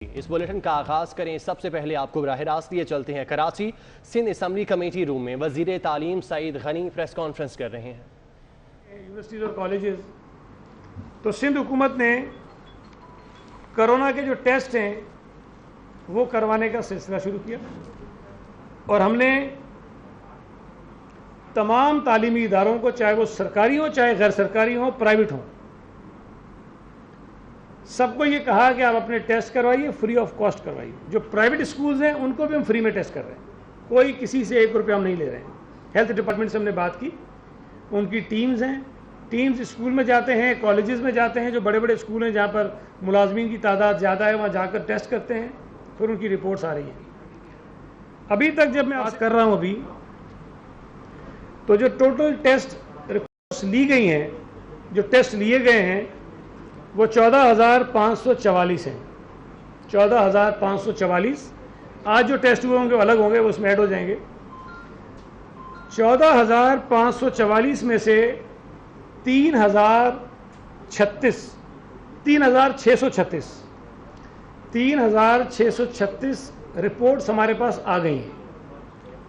اس bulletin کا آغاز کریں سب سے پہلے آپ کو براہ راست لیے چلتے ہیں کراچی سندھ اسمبلی کمیٹی روم میں وزیر تعلیم سعید غنی پریس کانفرنس کر رہے ہیں۔ یونیورسٹیز اور کالجز تو سندھ حکومت نے کرونا کے جو ٹیسٹ ہیں وہ کروانے کا سلسلہ شروع کیا اور ہم نے تمام تعلیمی اداروں کو، چاہے وہ سرکاری ہوں چاہے غیر سرکاری ہوں پرائیویٹ ہوں، سب کو یہ کہا کہ آپ اپنے ٹیسٹ کروائیے، فری آف کاسٹ کروائیے۔ جو پرائیویٹ اسکولز ہیں ان کو بھی ہم فری میں ٹیسٹ کر رہے ہیں، کوئی کسی سے 1 روپیہ ہم نہیں لے رہے ہیں۔ ہیلتھ ڈپارٹمنٹ سے ہم نے بات کی، ان کی ٹیمز ہیں، ٹیمز اسکول میں جاتے ہیں، کالجز میں جاتے ہیں، جو بڑے بڑے اسکول ہیں جہاں پر ملازمین کی تعداد زیادہ ہے وہاں جا کر ٹیسٹ کرتے ہیں، پھر ان کی رپورٹس آ رہی ہیں۔ ابھی تک جب میں بات کر رہا ہوں ابھی تو جو ٹوٹل ٹیسٹ رپورٹس لی گئی ہیں، جو ٹیسٹ لیے گئے ہیں وہ 14,544 ہیں۔ 14,544 آج جو ٹیسٹ ہوئے ہوں گے وہ الگ ہوں گے، وہ اس میں ایڈ ہو جائیں گے۔ 14,544 میں سے 3,636 رپورٹس ہمارے پاس آ گئی ہیں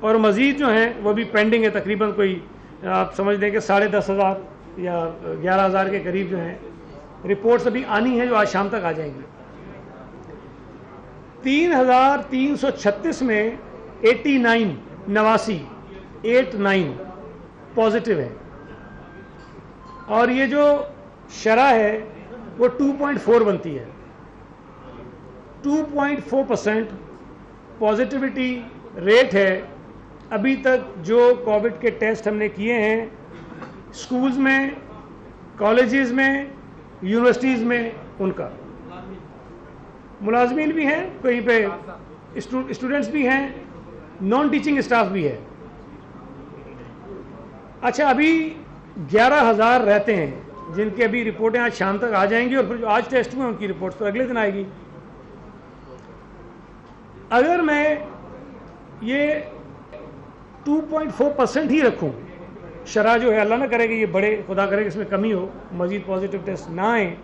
اور مزید جو ہیں وہ بھی پینڈنگ ہے، تقریباً کوئی آپ سمجھ لیں کہ 10,500 یا 11,000 کے قریب جو ہیں رپورٹس ابھی آنی ہیں، جو آج شام تک آ جائیں گی۔ 3,336 میں 89 پازیٹیو ہے اور یہ جو شرح ہے وہ 2.4 بنتی ہے۔ 2.4% پازیٹیوٹی ریٹ ہے ابھی تک جو کووڈ کے ٹیسٹ ہم نے کیے ہیں اسکولز میں، کالجز میں، یونیورسٹیز میں، ان کا۔ ملازمین بھی ہیں کہیں پہ، اسٹوڈنٹس بھی ہیں، نان ٹیچنگ اسٹاف بھی ہے۔ اچھا، ابھی 11,000 رہتے ہیں جن کی ابھی رپورٹیں آج شام تک آ جائیں گی اور پھر جو آج ٹیسٹ ہوئے ان کی رپورٹس تو اگلے دن آئے گی۔ اگر میں یہ 2.4% ہی رکھوں شرح جو ہے، اللہ نہ کرے کہ یہ بڑے، خدا کرے کہ اس میں کمی ہو، مزید پازیٹیو ٹیسٹ نہ آئیں،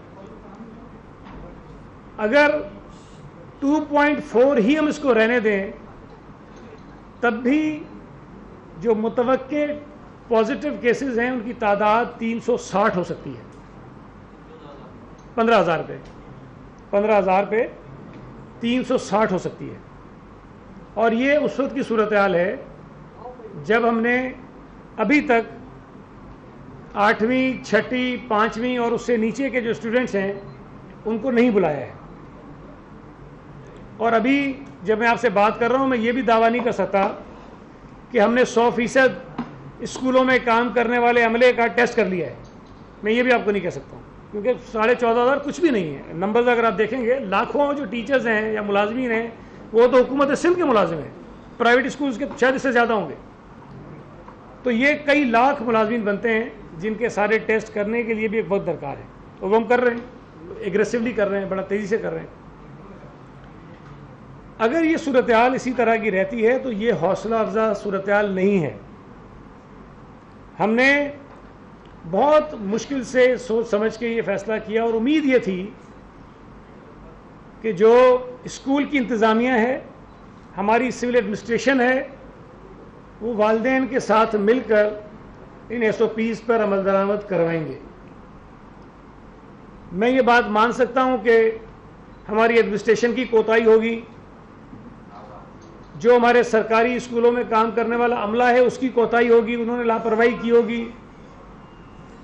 اگر 2.4 ہی ہم اس کو رہنے دیں تب بھی جو متوقع پازیٹیو کیسز ہیں ان کی تعداد 360 ہو سکتی ہے۔ 15,000 پہ 360 ہو سکتی ہے، اور یہ اس وقت کی صورتحال ہے جب ہم نے ابھی تک 8ویں، 6ٹھی، 5ویں اور اس سے نیچے کے جو اسٹوڈنٹس ہیں ان کو نہیں بلایا ہے۔ اور ابھی جب میں آپ سے بات کر رہا ہوں میں یہ بھی دعویٰ نہیں کر سکتا کہ ہم نے 100% اسکولوں میں کام کرنے والے عملے کا ٹیسٹ کر لیا ہے، میں یہ بھی آپ کو نہیں کہہ سکتا ہوں، کیونکہ 14,500 کچھ بھی نہیں ہے۔ نمبرز اگر آپ دیکھیں گے، لاکھوں جو ٹیچرز ہیں یا ملازمین ہیں وہ تو حکومت سندھ کے ملازم ہیں، پرائیویٹ اسکولز کے شاید اس سے زیادہ ہوں گے، تو یہ کئی لاکھ ملازمین بنتے ہیں جن کے سارے ٹیسٹ کرنے کے لیے بھی ایک وقت درکار ہے، اور وہ ہم کر رہے ہیں، ایگریسولی کر رہے ہیں، بڑا تیزی سے کر رہے ہیں۔ اگر یہ صورتحال اسی طرح کی رہتی ہے تو یہ حوصلہ افزا صورتحال نہیں ہے۔ ہم نے بہت مشکل سے سوچ سمجھ کے یہ فیصلہ کیا اور امید یہ تھی کہ جو اسکول کی انتظامیہ ہے، ہماری سول ایڈمنسٹریشن ہے، وہ والدین کے ساتھ مل کر ان SOPs پر عمل درآمد کروائیں گے۔ میں یہ بات مان سکتا ہوں کہ ہماری ایڈمنسٹریشن کی کوتاہی ہوگی، جو ہمارے سرکاری اسکولوں میں کام کرنے والا عملہ ہے اس کی کوتاہی ہوگی، انہوں نے لاپرواہی کی ہوگی،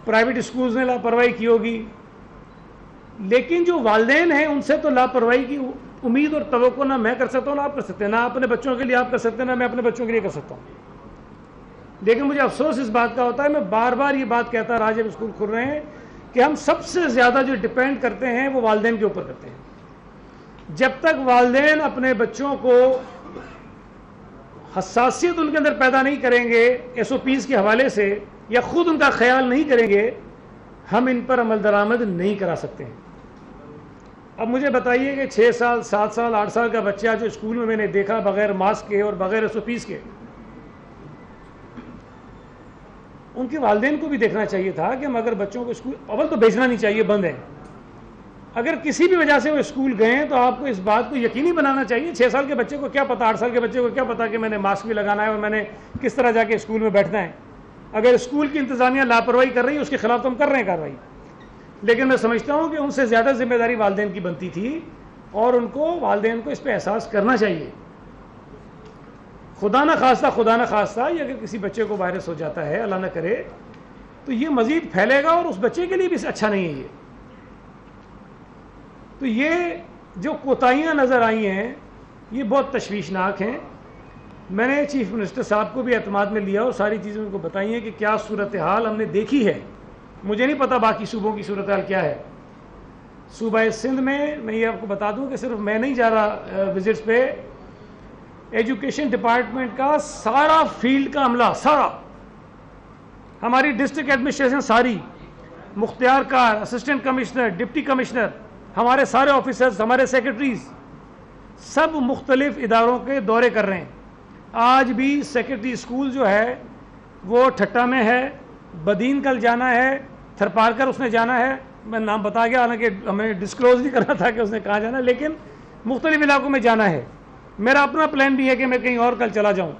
پرائیویٹ اسکولز نے لاپرواہی کی ہوگی، لیکن جو والدین ہیں ان سے تو لاپرواہی کی امید اور توقع نہ میں کر سکتا ہوں نہ آپ کر سکتے ہیں، نہ اپنے بچوں کے لیے آپ کر سکتے ہیں نہ میں اپنے بچوں کے لیے کر سکتا ہوں۔ لیکن مجھے افسوس اس بات کا ہوتا ہے، میں بار بار یہ بات کہتا رہا جب اسکول کھل رہے ہیں کہ ہم سب سے زیادہ جو ڈیپینڈ کرتے ہیں وہ والدین کے اوپر کرتے ہیں۔ جب تک والدین اپنے بچوں کو حساسیت ان کے اندر پیدا نہیں کریں گے SOPs کے حوالے سے، یا خود ان کا خیال نہیں کریں گے، ہم ان پر عمل درآمد نہیں کرا سکتے ہیں۔ اب مجھے بتائیے کہ 6 سال، 7 سال، 8 سال کا بچہ جو اسکول میں نے دیکھا بغیر ماسک کے اور بغیر SOPs کے، ان کے والدین کو بھی دیکھنا چاہیے تھا کہ ہم اگر بچوں کو اسکول اول تو بھیجنا نہیں چاہیے، بند ہے، اگر کسی بھی وجہ سے وہ اسکول گئے ہیں تو آپ کو اس بات کو یقینی بنانا چاہیے. 6 سال کے بچے کو کیا پتا, 8 سال کے بچے کو کیا پتا کہ میں نے ماسک بھی لگانا ہے اور میں نے کس طرح جا کے اسکول میں بیٹھنا ہے. اگر اسکول کی انتظامیہ لاپرواہی کر رہی ہے اس کے خلاف تو ہم کر رہے ہیں کارروائی, لیکن میں سمجھتا ہوں کہ ان سے زیادہ ذمہ داری والدین کی بنتی تھی اور ان کو والدین کو اس پہ احساس کرنا چاہیے. خدا نہ خواستہ یہ اگر کسی بچے کو وائرس ہو جاتا ہے, اللہ نہ کرے, تو یہ مزید پھیلے گا اور اس بچے کے لیے بھی اچھا نہیں ہے. تو یہ جو کوتاہیاں نظر آئی ہیں یہ بہت تشویشناک ہیں. میں نے چیف منسٹر صاحب کو بھی اعتماد میں لیا اور ساری چیزیں ان کو بتائی ہیں کہ کیا صورتحال ہم نے دیکھی ہے. مجھے نہیں پتا باقی صوبوں کی صورتحال کیا ہے. صوبہ سندھ میں یہ آپ کو بتا دوں کہ صرف میں نہیں جا رہا وزٹس پہ, ایجوکیشن ڈپارٹمنٹ کا سارا فیلڈ کا عملہ, سارا ہماری ڈسٹرکٹ ایڈمنسٹریشن ساری, مختار کار, اسسٹنٹ کمشنر, ڈپٹی کمشنر, ہمارے سارے آفیسرز, ہمارے سیکرٹریز, سب مختلف اداروں کے دورے کر رہے ہیں. آج بھی سیکرٹری اسکول جو ہے وہ ٹھٹا میں ہے, بدین کل جانا ہے, تھرپارکر اس نے جانا ہے, میں نام بتا گیا حالانکہ ہمیں ڈسکلوز نہیں کرنا تھا کہ اس نے کہاں جانا ہے, لیکن مختلف علاقوں میں جانا ہے. میرا اپنا پلان بھی ہے کہ میں کہیں اور کل چلا جاؤں.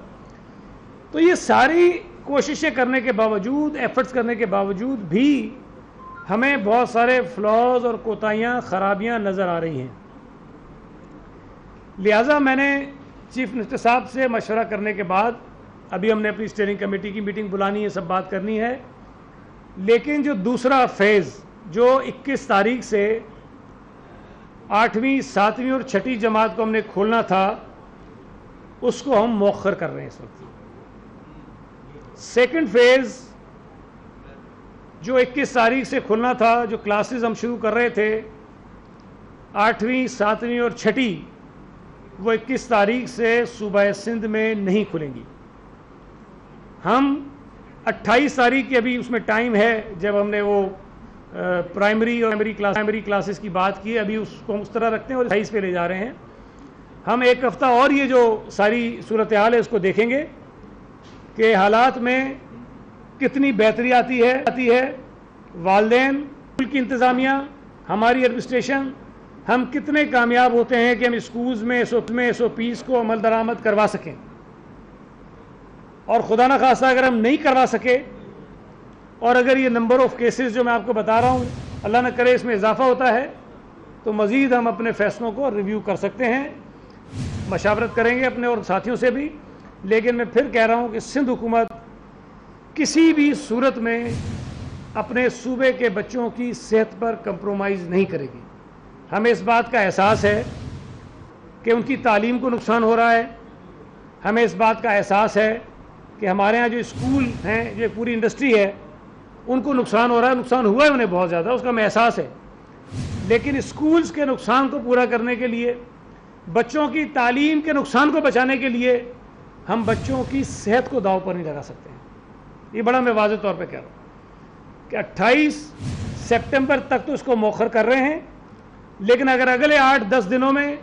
تو یہ ساری کوششیں کرنے کے باوجود, ایفرٹس کرنے کے باوجود بھی ہمیں بہت سارے فلاز اور کوتاہیاں, خرابیاں نظر آ رہی ہیں. لہٰذا میں نے چیف منسٹر صاحب سے مشورہ کرنے کے بعد ابھی ہم نے اپنی اسٹیئرنگ کمیٹی کی میٹنگ بلانی ہے, سب بات کرنی ہے. لیکن جو دوسرا فیز جو 21 تاریخ سے 8ویں, 7ویں اور 6ٹھی جماعت کو ہم نے کھولنا تھا اس کو ہم مؤخر کر رہے ہیں اس وقت. سیکنڈ فیز جو 21 تاریخ سے کھلنا تھا, جو کلاسز ہم شروع کر رہے تھے 8ویں, 7ویں اور 6ٹھی, وہ 21 تاریخ سے صوبہ سندھ میں نہیں کھلیں گی. ہم 28 تاریخ کی ابھی اس میں ٹائم ہے, جب ہم نے وہ پرائمری اور پرائمری کلاسز کی بات کی, ابھی اس کو اس طرح رکھتے ہیں اور 28 پہ لے جا رہے ہیں. ہم ایک ہفتہ اور یہ جو ساری صورتحال ہے اس کو دیکھیں گے کہ حالات میں کتنی بہتری آتی ہے. والدین, اسکول کی انتظامیہ, ہماری ایڈمنسٹریشن, ہم کتنے کامیاب ہوتے ہیں کہ ہم اسکولز میں ایس او پیز کو عمل درآمد کروا سکیں. اور خدا نہ خواستہ اگر ہم نہیں کروا سکے اور اگر یہ نمبر آف کیسز جو میں آپ کو بتا رہا ہوں اللہ نہ کرے اس میں اضافہ ہوتا ہے تو مزید ہم اپنے فیصلوں کو ریویو کر سکتے ہیں, مشاورت کریں گے اپنے اور ساتھیوں سے بھی. لیکن میں پھر کہہ رہا ہوں کہ سندھ حکومت کسی بھی صورت میں اپنے صوبے کے بچوں کی صحت پر کمپرومائز نہیں کرے گی. ہمیں اس بات کا احساس ہے کہ ان کی تعلیم کو نقصان ہو رہا ہے, ہمیں اس بات کا احساس ہے کہ ہمارے ہاں جو اسکول ہیں, جو پوری انڈسٹری ہے, ان کو نقصان ہو رہا ہے, نقصان ہوا ہے انہیں بہت زیادہ, اس کا ہمیں احساس ہے. لیکن اسکولز کے نقصان کو پورا کرنے کے لیے, بچوں کی تعلیم کے نقصان کو بچانے کے لیے ہم بچوں کی صحت کو داؤ پر نہیں لگا سکتے ہیں. یہ بڑا میں واضح طور پہ کہہ رہا ہوں کہ 28 سپٹمبر تک تو اس کو مؤخر کر رہے ہیں, لیکن اگر اگلے 8-10 دنوں میں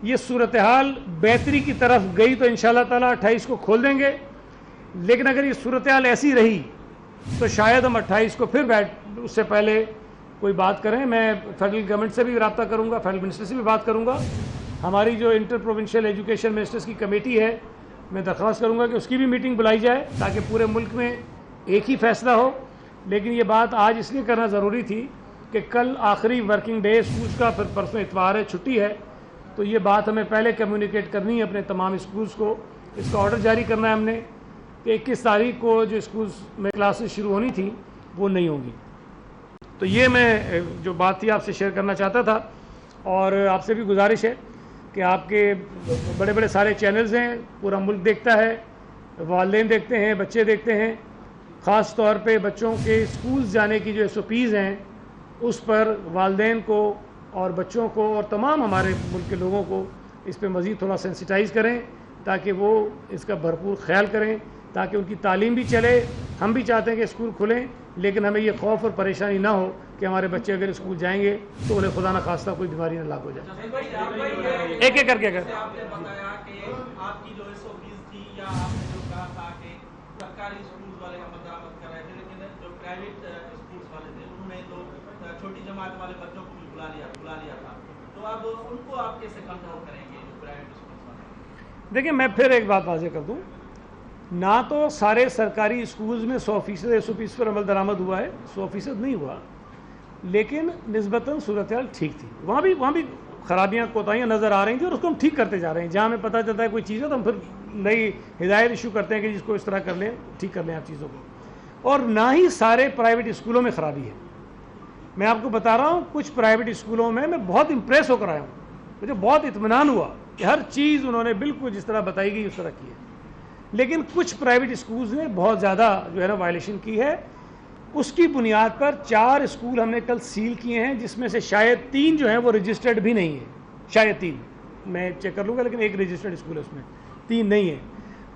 یہ صورتحال بہتری کی طرف گئی تو انشاءاللہ تعالیٰ 28 کو کھول دیں گے. لیکن اگر یہ صورتحال ایسی رہی تو شاید ہم 28 کو پھر اس سے پہلے کوئی بات کریں. میں فیڈرل گورنمنٹ سے بھی رابطہ کروں گا, فیڈرل منسٹر سے بھی بات کروں گا. ہماری جو انٹر پروونشل ایجوکیشن منسٹرز کی کمیٹی ہے, میں درخواست کروں گا کہ اس کی بھی میٹنگ بلائی جائے تاکہ پورے ملک میں ایک ہی فیصلہ ہو. لیکن یہ بات آج اس لیے کرنا ضروری تھی کہ کل آخری ورکنگ ڈے اسکولس کا, پھر پرسوں اتوار ہے, چھٹی ہے, تو یہ بات ہمیں پہلے کمیونیکیٹ کرنی ہے اپنے تمام اسکولس کو. اس کا آرڈر جاری کرنا ہے ہم نے کہ 21 تاریخ کو جو اسکولس میں کلاسز شروع ہونی تھی وہ نہیں ہوں گی. تو یہ میں جو بات تھی آپ سے شیئر کرنا چاہتا تھا. اور آپ سے بھی گزارش ہے کہ آپ کے بڑے بڑے سارے چینلز ہیں, پورا ملک دیکھتا ہے, والدین دیکھتے ہیں, بچے دیکھتے ہیں. خاص طور پہ بچوں کے اسکولز جانے کی جو ایس او پیز ہیں اس پر والدین کو اور بچوں کو اور تمام ہمارے ملک کے لوگوں کو اس پہ مزید تھوڑا سینسیٹائز کریں تاکہ وہ اس کا بھرپور خیال کریں, تاکہ ان کی تعلیم بھی چلے. ہم بھی چاہتے ہیں کہ اسکول کھلیں, لیکن ہمیں یہ خوف اور پریشانی نہ ہو کہ ہمارے بچے اگر اسکول جائیں گے تو انہیں خدا نہ خواستہ کوئی بیماری نہ لاگ ہو جائے. ایک ایک کر کے اگر آپ کی جو ایس او پیز تھی یا آپ نے جو کہا تھا کہ سرکاری اسکولز والے عمل درآمد کر رہے تھے, لیکن جو پرائیویٹ اسکولز والے تھے انہوں نے تو چھوٹی جماعت والے بچوں کو बुला लिया था, तो अब उनको आप कैसे कंट्रोल करेंगे जो प्राइवेट स्कूल्स वाले? देखिए, मैं फिर एक बात वाज़ेह कर दूं, ना तो सारे सरकारी स्कूल्स में 100% SOPs पर अमल दरामद हुआ है, 100% नहीं हुआ, लेकिन निस्बतन सूरत हाल ठीक थी। वहाँ भी खराबियाँ कोताहियाँ नज़र आ रही थी और उसको हम ठीक करते जा रहे हैं। जहाँ हमें पता चलता है कोई चीज़ है तो हम फिर नई हिदायत इशू करते हैं कि जिसको इस तरह कर लें, ठीक कर लें आप चीज़ों को। और ना ही सारे प्राइवेट स्कूलों में ख़राबी है। मैं आपको बता रहा हूँ, कुछ प्राइवेट स्कूलों में मैं बहुत इम्प्रेस होकर आया हूँ, मुझे बहुत इत्मीनान हुआ कि हर चीज़ उन्होंने बिल्कुल जिस तरह बताई गई उस तरह की है। लेकिन कुछ प्राइवेट स्कूल्स ने बहुत ज़्यादा जो है ना वायलेशन की है। उसकी बुनियाद पर 4 स्कूल हमने कल सील किए हैं, जिसमें से शायद 3 जो हैं वो रजिस्टर्ड भी नहीं है, शायद 3, मैं चेक कर लूँगा, लेकिन एक रजिस्टर्ड स्कूल है, उसमें 3 नहीं है।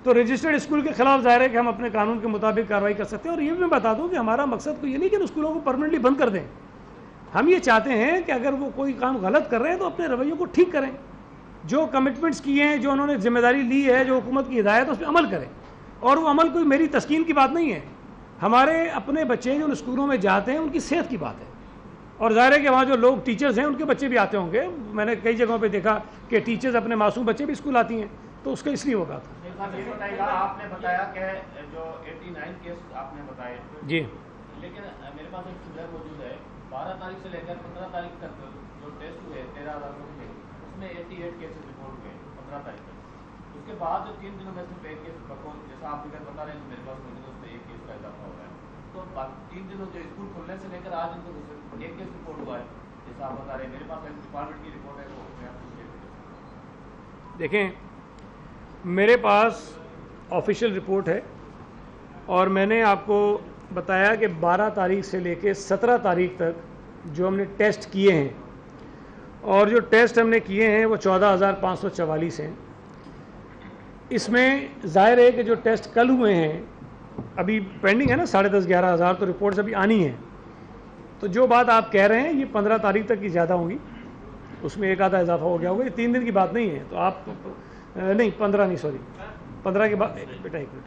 तो रजिस्टर्ड स्कूल के खिलाफ ज़ाहिर है कि हम अपने कानून के मुताबिक कार्रवाई कर सकते हैं। और ये भी मैं बता दूँ कि हमारा मकसद कोई ये नहीं कि उन स्कूलों को परमानेंटली बंद कर दें। हम ये चाहते हैं कि अगर वो कोई काम गलत कर रहे हैं तो अपने रवैयों को ठीक करें, जो कमिटमेंट्स किए हैं, जो उन्होंने जिम्मेदारी ली है, जो हुकूमत की हिदायत है, उस पर अमल करें। और वो अमल कोई मेरी तस्कीन की बात नहीं है, हमारे अपने बच्चे जो उन स्कूलों में जाते हैं उनकी सेहत की बात है। और ज़ाहिर है कि वहाँ जो लोग टीचर्स हैं उनके बच्चे भी आते होंगे। मैंने कई जगहों पे देखा कि टीचर्स अपने मासूम बच्चे भी स्कूल आती हैं, तो उसका इसलिए होगा था। ये बताइएगा, आपने बताया कि जो 89 केस आपने बताए जी, लेकिन मेरे पास एक सुझाव मौजूद है। 12 तारीख से लेकर 15 तारीख तक जो टेस्ट हुए 13,000 के, उसमें 88 केसेस रिपोर्ट हुए 15 तारीख तक। उसके बाद जो 3 दिनों में सिर्फ 1 केस, जैसा आप फिगर बता रहे हैं, मेरे पास मौजूद है, उसमें 1 केस का इजाफा हो रहा है। तो 3 दिनों जो स्कूल खुलने से लेकर आज इनको 1 केस रिपोर्ट हुआ है, जैसा आप बता रहे हैं। मेरे पास हेल्थ डिपार्टमेंट की रिपोर्ट है, वो मैं आपको शेयर करूँ। देखें, मेरे पास ऑफिशियल रिपोर्ट है और मैंने आपको बताया कि 12 तारीख से लेकर 17 तारीख तक जो हमने टेस्ट किए हैं, और जो टेस्ट हमने किए हैं वो 14,544 हैं। इसमें ज़ाहिर है कि जो टेस्ट कल हुए हैं अभी पेंडिंग है ना, 10,500-11,000, तो रिपोर्ट्स अभी आनी हैं। तो जो बात आप कह रहे हैं ये 15 तारीख तक की ज़्यादा होंगी, उसमें एक आधा इजाफा हो गया होगा। ये 3 दिन की बात नहीं है। तो आप नहीं 15 नहीं, सॉरी 15 के बाद, बेटा 1 मिनट,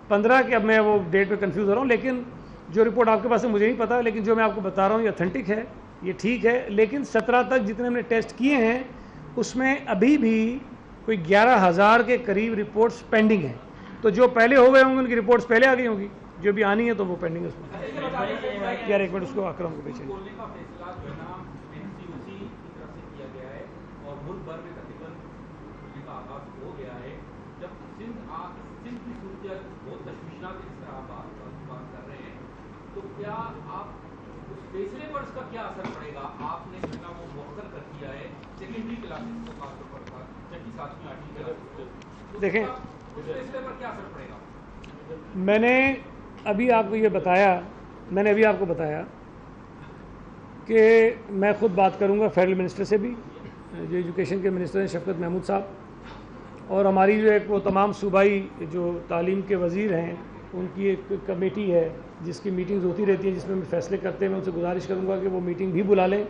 15 के, अब मैं वो डेट पे कंफ्यूज हो रहा हूँ। लेकिन जो रिपोर्ट आपके पास है मुझे नहीं पता, लेकिन जो मैं आपको बता रहा हूँ ये ऑथेंटिक है, ये ठीक है। लेकिन 17 तक जितने हमने टेस्ट किए हैं उसमें अभी भी कोई 11,000 के करीब रिपोर्ट्स पेंडिंग हैं। तो जो पहले हो गए होंगे उनकी रिपोर्ट्स पहले आ गई होंगी, जो भी आनी है तो वो पेंडिंग है उसमें। यार 1 मिनट, उसको अकरम को भेजेंगे। तो क्या आप उस फैसले पर उसका क्या असर पड़ेगा? आपने घटना को मौखर कर दिया है सेकेंडरी क्लासेस को, खासतौर पर 6वीं 7वीं 8वीं क्लासेस, देखें उस फैसले पर क्या असर पड़ेगा? मैंने अभी आपको बताया कि मैं खुद बात करूंगा फेडरल मिनिस्टर से भी, जो एजुकेशन के मिनिस्टर हैं शफकत महमूद साहब, और हमारी जो एक वो तमाम सूबाई जो तालीम के वज़ीर हैं उनकी एक कमेटी है जिसकी मीटिंग्स होती रहती हैं, जिसमें हम फैसले करते हैं। मैं उनसे गुजारिश करूंगा कि वो मीटिंग भी बुला लें।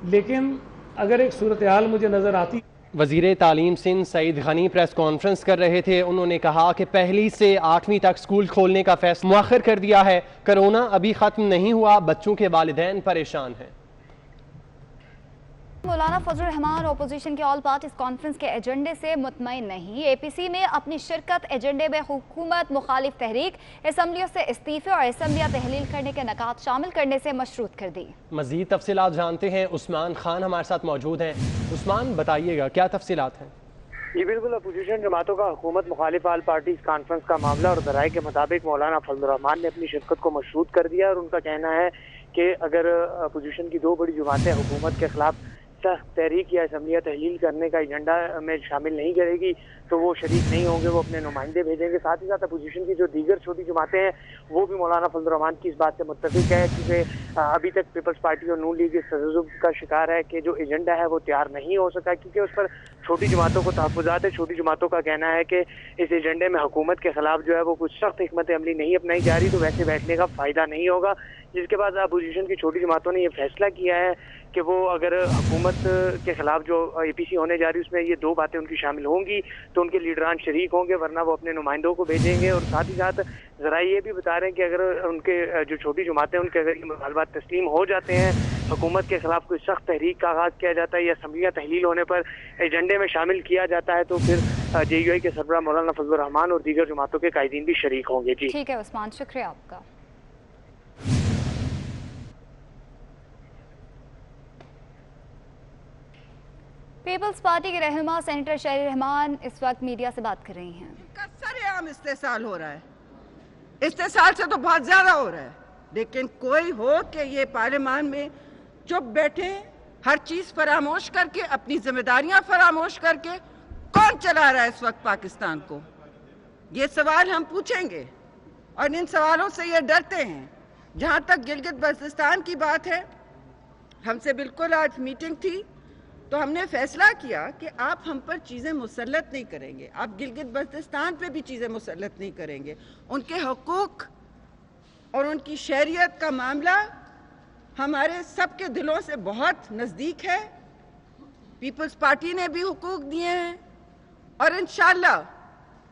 लेकिन अगर एक सूरत हाल मुझे नज़र आती, वज़ीर तालीम सिंध सईद गनी प्रेस कॉन्फ्रेंस कर रहे थे। उन्होंने कहा कि 1 से 8वीं तक स्कूल खोलने का फैसला मुअख्खर कर दिया है। कोरोना अभी ख़त्म नहीं हुआ, बच्चों के वालिदैन परेशान हैं। मौलाना फजलुर रहमान अपोजिशन के ऑल पार्टीज कॉन्फ्रेंस के एजेंडे से मुतमईन नहीं। APC में अपनी शिरकत एजेंडे में हुकूमत मुखालिफ तहरीक, असम्बलियों से इस्तीफे और असम्बलियाँ तहलील करने के नकात शामिल करने से मशरूत कर दी। मज़ीद तफसीलात जानते हैं, उस्मान खान हमारे साथ मौजूद हैं। उस्मान, बताइएगा क्या तफसीलात हैं? जी बिल्कुल, अपोजिशन जमातों का हुकूमत मुखालिफ ऑल पार्टीज कॉन्फ्रेंस का मामला और ज़राए के मुताबिक मौलाना फजलुर रहमान ने अपनी शिरकत को मशरूत कर दिया। और उनका कहना है कि अगर अपोजिशन की 2 बड़ी जमातें हुकूमत के खिलाफ तहरीक या असम्बलियाँ तहलील करने का एजेंडा में शामिल नहीं करेगी तो वो शरीक नहीं होंगे, वो अपने नुमाइंदे भेजेंगे। साथ ही साथ अपोजिशन की जो दीगर छोटी जमातें हैं वो भी मौलाना फजलुर रहमान की इस बात से मुत्तफिक है, क्योंकि अभी तक पीपल्स पार्टी और नून लीग इस तजर्जुब का शिकार है कि जो एजेंडा है वो तैयार नहीं हो सका, क्योंकि उस पर छोटी जमातों को तहफ़्फ़ुज़ात है। छोटी जमातों का कहना है कि इस एजेंडे में हुकूमत के खिलाफ जो है वो कुछ सख्त हिकमत अमली नहीं अपनाई जा रही, तो वैसे बैठने का फ़ायदा नहीं होगा। जिसके बाद अपोजिशन की छोटी जमातों ने ये फैसला किया है कि वो अगर हुकूमत के खिलाफ जो APC होने जा रही है उसमें ये 2 बातें उनकी शामिल होंगी तो उनके लीडरान शरीक होंगे, वरना वो अपने नुमाइंदों को भेजेंगे। और साथ ही साथ ज़रा ये भी बता रहे हैं कि अगर उनके जो छोटी जमातें उनके अगर ये मुतालबात तस्लीम हो जाते हैं हुकूमत के खिलाफ कोई सख्त तहरीक का आगाज़ किया जाता है या असम्बलियाँ तहलील होने पर एजेंडे में शामिल किया जाता है तो फिर JUI के सरबराह मौलाना फजलुर रहमान और दीगर जमातों के कायदीन भी शरीक होंगे। जी ठीक है उस्मान, शुक्रिया आपका। पीपल्स पार्टी के रहनुमा सेनेटर शहरी रहमान इस वक्त मीडिया से बात कर रही हैं। सरेआम इस्तेसाल हो रहा है, इस्तेसाल से तो बहुत ज्यादा हो रहा है, लेकिन कोई हो कि ये पार्लियामान में चुप बैठे, हर चीज फरामोश करके, अपनी जिम्मेदारियां फरामोश करके, कौन चला रहा है इस वक्त पाकिस्तान को? ये सवाल हम पूछेंगे और इन सवालों से ये डरते हैं। जहां तक गिलगित बल्तिस्तान की बात है, हमसे बिल्कुल आज मीटिंग थी तो हमने फैसला किया कि आप हम पर चीज़ें मुसल्लत नहीं करेंगे, आप गिलगित बल्तिस्तान पे भी चीज़ें मुसल्लत नहीं करेंगे। उनके हकूक़ और उनकी शहरियत का मामला हमारे सबके दिलों से बहुत नज़दीक है। पीपल्स पार्टी ने भी हुकूक दिए हैं और इंशाअल्लाह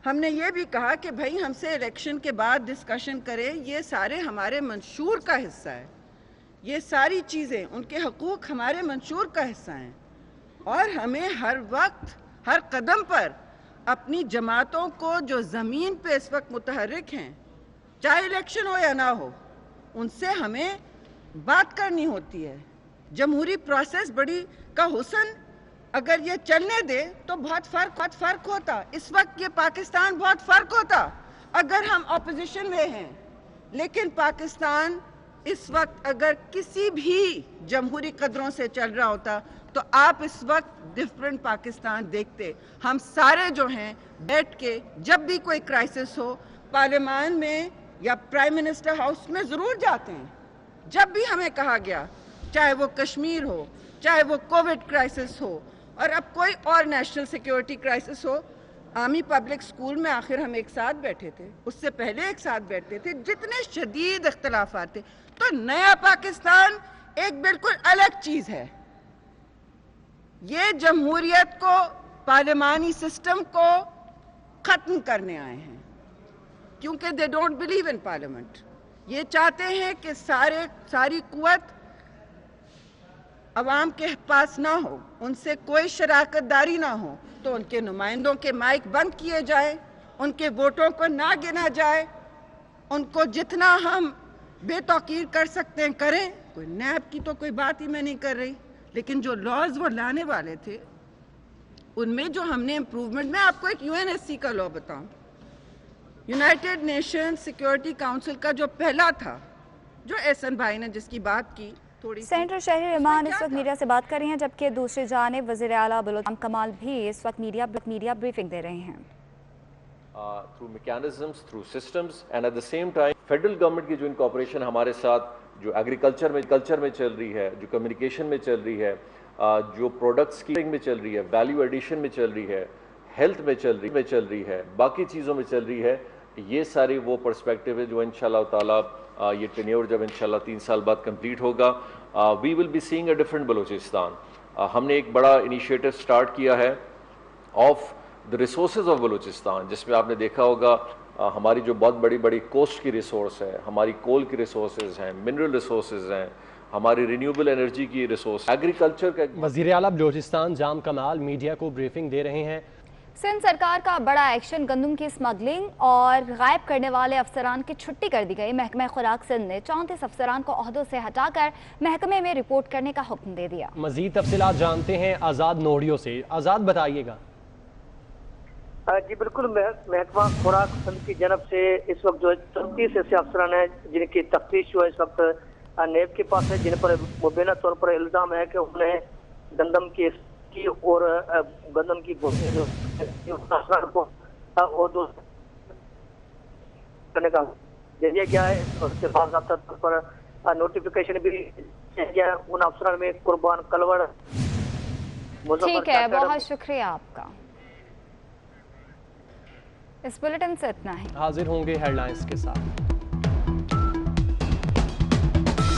हमने ये भी कहा कि भाई हमसे इलेक्शन के बाद डिस्कशन करें, ये सारे हमारे मंशूर का हिस्सा है, ये सारी चीज़ें उनके हकूक़ हमारे मंशूर का हिस्सा हैं और हमें हर वक्त हर कदम पर अपनी जमातों को जो ज़मीन पे इस वक्त मुतहर्रिक हैं, चाहे इलेक्शन हो या ना हो, उनसे हमें बात करनी होती है। जमहूरी प्रोसेस बड़ी का हुस्न अगर ये चलने दे तो बहुत फ़र्क होता। इस वक्त ये पाकिस्तान बहुत फ़र्क होता अगर हम अपोजिशन में हैं, लेकिन पाकिस्तान इस वक्त अगर किसी भी जमहूरी कदरों से चल रहा होता तो आप इस वक्त डिफरेंट पाकिस्तान देखते। हम सारे जो हैं बैठ के जब भी कोई क्राइसिस हो पार्लियामान में या प्राइम मिनिस्टर हाउस में ज़रूर जाते हैं। जब भी हमें कहा गया, चाहे वो कश्मीर हो, चाहे वो कोविड क्राइसिस हो और अब कोई और नेशनल सिक्योरिटी क्राइसिस हो, आर्मी पब्लिक स्कूल में आखिर हम एक साथ बैठे थे, उससे पहले एक साथ बैठते थे, जितने शदीद इख्तलाफात थे। तो नया पाकिस्तान एक बिल्कुल अलग चीज़ है। ये जमहूरियत को, पार्लियामानी सिस्टम को ख़त्म करने आए हैं क्योंकि they don't believe in parliament. ये चाहते हैं कि सारी कुव्वत अवाम के पास ना हो, उनसे कोई शराकतदारी ना हो, तो उनके नुमाइंदों के माइक बंद किए जाए, उनके वोटों को ना गिना जाए, उनको जितना हम बेतौकीर कर सकते हैं करें। कोई नैब की तो कोई बात ही मैं नहीं कर रही, लेकिन जो लॉज वो लाने वाले थे उनमें जो हमने इम्प्रूवमेंट, मैं आपको एक UNSC का लॉ बताऊं, यूनाइटेड नेशन सिक्योरिटी काउंसिल का जो पहला था, जो एहसन भाई ने जिसकी बात की, सेनेटर शहरी रहमान इस वक्त मीडिया से बात कर रही हैं, जबकि दूसरी जानिब वज़ीर आला बलोच कमाल भी इस वक्त मीडिया ब्रीफिंग दे रहे हैं। Through mechanisms, through systems and at the same time federal government की जो इनकॉर्पोरेशन हमारे साथ जो एग्रीकल्चर में चल रही है, जो कम्युनिकेशन में चल रही है, जो प्रोडक्ट्स की में चल रही है, वैल्यू एडिशन में चल रही है, हेल्थ में चल रही है, बाकी चीज़ों में चल रही है, ये सारी वो पर्सपेक्टिव है जो इंशाल्लाह ताला ये टेन्योर जब इंशाल्लाह 3 साल बाद कंप्लीट होगा, we will be seeing a different Balochistan. हमने एक बड़ा इनिशिएटिव स्टार्ट किया है of the resources of Balochistan, जिसमें आपने देखा होगा हमारी जो बहुत बड़ी कोस्ट की रिसोर्स है, हमारी कोल की रिसोर्सेज हैं, मिनरल रिसोर्सेज हैं, हमारी रिन्यूएबल एनर्जी की रिसोर्स, एग्रीकल्चर का। वज़ीर आला बलूचिस्तान जाम कमाल मीडिया को ब्रीफिंग दे रहे हैं। सिंध सरकार का बड़ा एक्शन, गंदम की स्मगलिंग और गायब करने वाले अफसरान की छुट्टी कर दी गई। महकमा खुराक सिंध ने 34 अफसरान को ओहदों से हटाकर महकमे में रिपोर्ट करने का हुक्म दे दिया। मजीद तफसीलात जानते हैं आज़ाद नोडियो से। आज़ाद बताइएगा। जी बिल्कुल, महकमा खुराक सिंध की जानब से इस वक्त जो 34 ऐसे अफसरान हैं जिनकी तफ्तीश जो है इस वक्त नेब के पास है, जिन पर मुबैना तौर पर इल्ज़ाम है कि उन्हें गंदम की और गंदम की को करने का जरिए क्या है, उसके बाद पर नोटिफिकेशन भी गया उन अफसरान में कुर्बान कलवड़। ठीक है, बहुत शुक्रिया आपका। इस बुलेटिन से इतना ही। हाजिर होंगे हेडलाइंस के साथ।